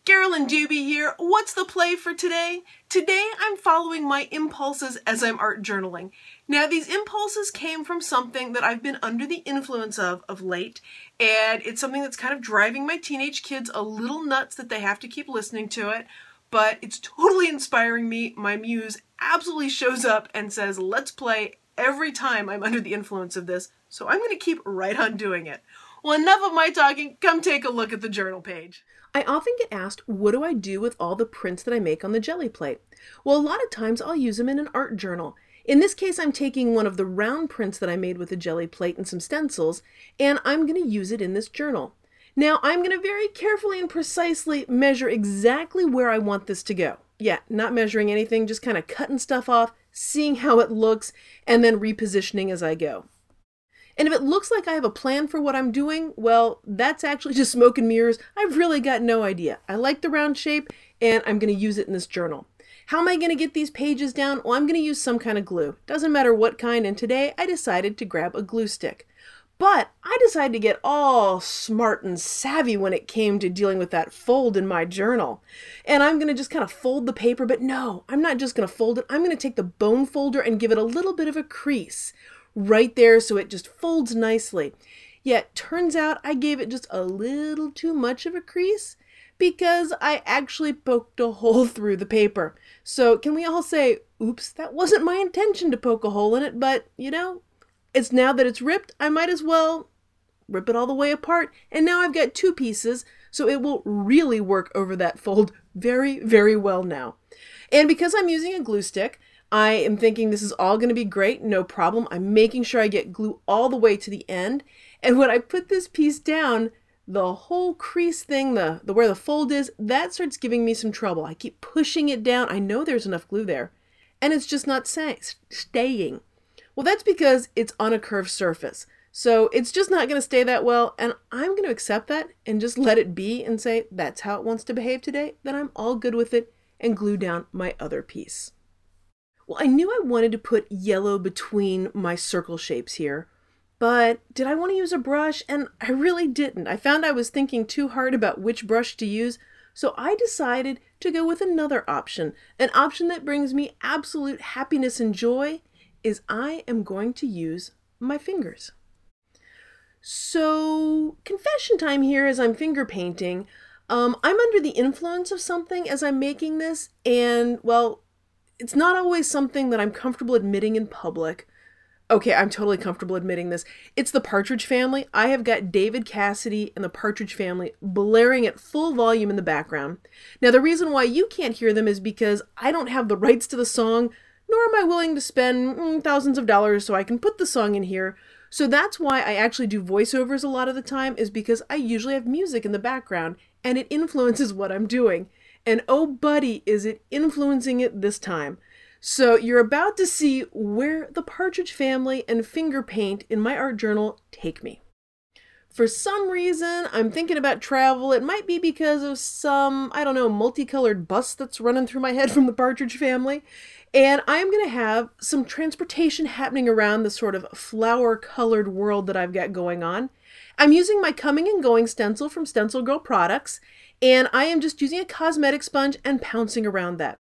Carolyn Dube here. What's the play for today? Today I'm following my impulses as I'm art journaling. Now these impulses came from something that I've been under the influence of late, and it's something that's kind of driving my teenage kids a little nuts that they have to keep listening to it, but it's totally inspiring me. My muse absolutely shows up and says, let's play every time I'm under the influence of this, so I'm going to keep right on doing it. Well, enough of my talking. Come take a look at the journal page. I often get asked, what do I do with all the prints that I make on the jelly plate? Well, a lot of times I'll use them in an art journal. In this case, I'm taking one of the round prints that I made with a jelly plate and some stencils, and I'm going to use it in this journal. Now, I'm going to very carefully and precisely measure exactly where I want this to go. Yeah, not measuring anything, just kind of cutting stuff off, seeing how it looks, and then repositioning as I go. And if it looks like I have a plan for what I'm doing, well, that's actually just smoke and mirrors. I've really got no idea. I like the round shape, and I'm going to use it in this journal. How am I going to get these pages down? Well, I'm going to use some kind of glue. Doesn't matter what kind, and today I decided to grab a glue stick. But I decided to get all smart and savvy when it came to dealing with that fold in my journal. And I'm going to just kind of fold the paper, but no, I'm not just going to fold it. I'm going to take the bone folder and give it a little bit of a crease right there so it just folds nicely. Yet turns out I gave it just a little too much of a crease because I actually poked a hole through the paper. So can we all say, oops, that wasn't my intention to poke a hole in it, but you know, it's now that it's ripped, I might as well rip it all the way apart. And now I've got two pieces, so it will really work over that fold very, very well now. And because I'm using a glue stick, I am thinking this is all going to be great, no problem. I'm making sure I get glue all the way to the end. And when I put this piece down, the whole crease thing, the where the fold is, that starts giving me some trouble. I keep pushing it down. I know there's enough glue there, and it's just not staying. Well, that's because it's on a curved surface. So it's just not going to stay that well, and I'm going to accept that and just let it be and say that's how it wants to behave today. Then I'm all good with it and glue down my other piece. Well, I knew I wanted to put yellow between my circle shapes here, but did I want to use a brush? And I really didn't. I found I was thinking too hard about which brush to use, so I decided to go with another option. An option that brings me absolute happiness and joy is I am going to use my fingers. So, confession time here as I'm finger painting. I'm under the influence of something as I'm making this, and well, it's not always something that I'm comfortable admitting in public. Okay, I'm totally comfortable admitting this. It's the Partridge Family. I have got David Cassidy and the Partridge Family blaring at full volume in the background. Now, the reason why you can't hear them is because I don't have the rights to the song, nor am I willing to spend thousands of dollars so I can put the song in here. So that's why I actually do voiceovers a lot of the time, is because I usually have music in the background and it influences what I'm doing. And oh buddy, is it influencing it this time. So you're about to see where the Partridge Family and finger paint in my art journal take me. For some reason, I'm thinking about travel. It might be because of some, I don't know, multicolored bus that's running through my head from the Partridge Family. And I'm going to have some transportation happening around the sort of flower-colored world that I've got going on. I'm using my Coming and Going stencil from Stencil Girl Products, and I am just using a cosmetic sponge and pouncing around that.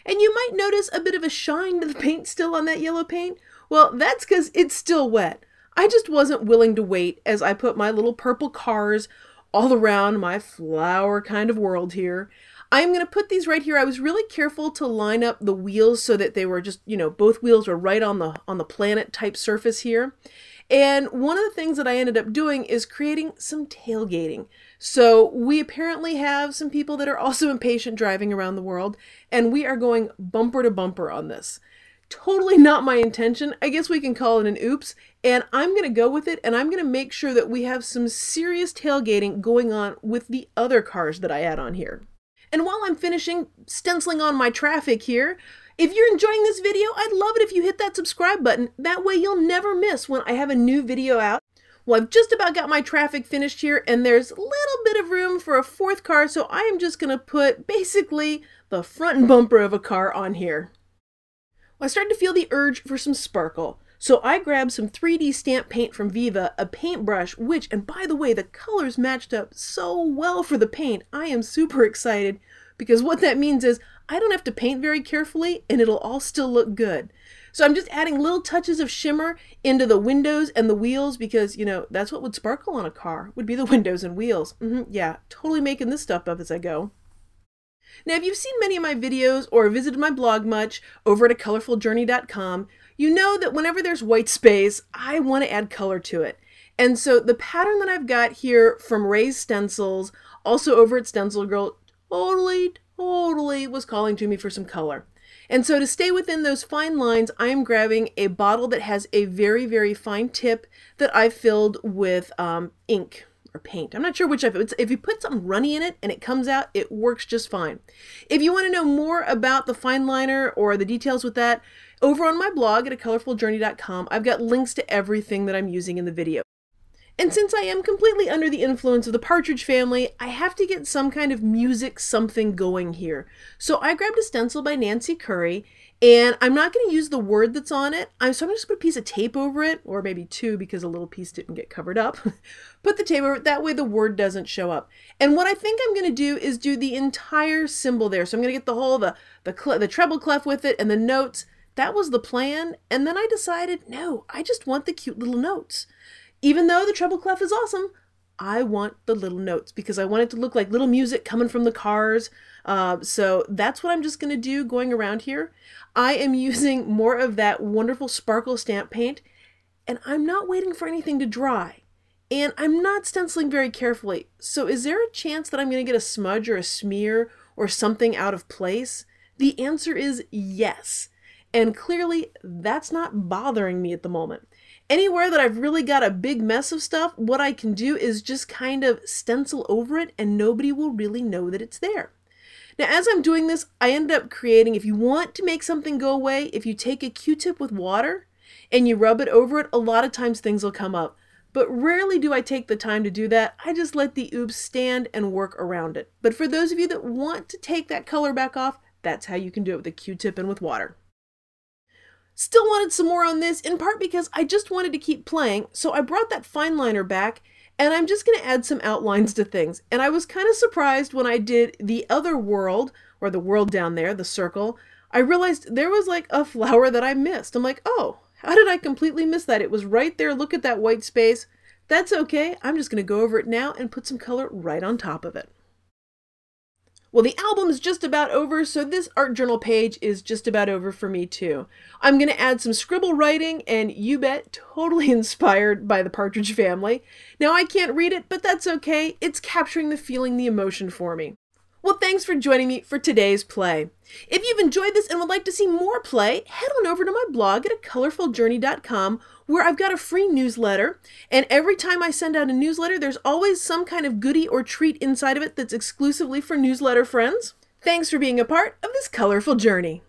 And you might notice a bit of a shine to the paint still on that yellow paint. Well, that's because it's still wet. I just wasn't willing to wait as I put my little purple cars all around my flower kind of world here. I'm going to put these right here. I was really careful to line up the wheels so that they were just, you know, both wheels were right on the planet type surface here. And one of the things that I ended up doing is creating some tailgating. So we apparently have some people that are also impatient driving around the world, and we are going bumper to bumper on this. Totally not my intention. I guess we can call it an oops, and I'm going to go with it, and I'm going to make sure that we have some serious tailgating going on with the other cars that I add on here. And while I'm finishing stenciling on my traffic here, if you're enjoying this video, I'd love it if you hit that subscribe button. That way you'll never miss when I have a new video out. Well, I've just about got my traffic finished here, and there's a little bit of room for a fourth car, so I am just going to put basically the front bumper of a car on here. Well, I started to feel the urge for some sparkle. So I grabbed some 3D stamp paint from Viva, a paintbrush, which, and by the way, the colors matched up so well for the paint. I am super excited because what that means is I don't have to paint very carefully and it'll all still look good. So I'm just adding little touches of shimmer into the windows and the wheels because, you know, that's what would sparkle on a car, would be the windows and wheels. Yeah, totally making this stuff up as I go. Now, if you've seen many of my videos or visited my blog much over at acolorfuljourney.com, you know that whenever there's white space, I want to add color to it. And so the pattern that I've got here from Ray's Stencils, also over at Stencil Girl, totally was calling to me for some color. And so to stay within those fine lines, I am grabbing a bottle that has a very fine tip that I filled with ink or paint. I'm not sure which of it. If you put something runny in it and it comes out, it works just fine. If you want to know more about the fine liner or the details with that, over on my blog at acolorfuljourney.com, I've got links to everything that I'm using in the video. And since I am completely under the influence of the Partridge Family, I have to get some kind of music something going here. So I grabbed a stencil by Nancy Curry, and I'm not going to use the word that's on it. So I'm just going to put a piece of tape over it, or maybe two because a little piece didn't get covered up. Put the tape over it, that way the word doesn't show up. And what I think I'm going to do is do the entire symbol there. So I'm going to get the whole, the treble clef with it and the notes. That was the plan. And then I decided, no, I just want the cute little notes. Even though the treble clef is awesome, I want the little notes because I want it to look like little music coming from the cars. So that's what I'm just going to do going around here. I am using more of that wonderful sparkle stamp paint, and I'm not waiting for anything to dry. And I'm not stenciling very carefully. So is there a chance that I'm going to get a smudge or a smear or something out of place? The answer is yes. And clearly that's not bothering me at the moment. Anywhere that I've really got a big mess of stuff, what I can do is just kind of stencil over it and nobody will really know that it's there. Now, as I'm doing this, I end up creating, if you want to make something go away, if you take a Q-tip with water and you rub it over it, a lot of times things will come up. But rarely do I take the time to do that. I just let the oops stand and work around it. But for those of you that want to take that color back off, that's how you can do it with a Q-tip and with water. Still wanted some more on this, in part because I just wanted to keep playing, so I brought that fine liner back, and I'm just going to add some outlines to things. And I was kind of surprised when I did the other world, or the world down there, the circle, I realized there was like a flower that I missed. I'm like, oh, how did I completely miss that? It was right there, look at that white space. That's okay, I'm just going to go over it now and put some color right on top of it. Well, the album is just about over, so this art journal page is just about over for me too. I'm going to add some scribble writing, and you bet, totally inspired by the Partridge Family. Now, I can't read it, but that's okay. It's capturing the feeling, the emotion for me. Well, thanks for joining me for today's play. If you've enjoyed this and would like to see more play, head on over to my blog at acolorfuljourney.com, where I've got a free newsletter, and every time I send out a newsletter, there's always some kind of goodie or treat inside of it that's exclusively for newsletter friends. Thanks for being a part of this colorful journey.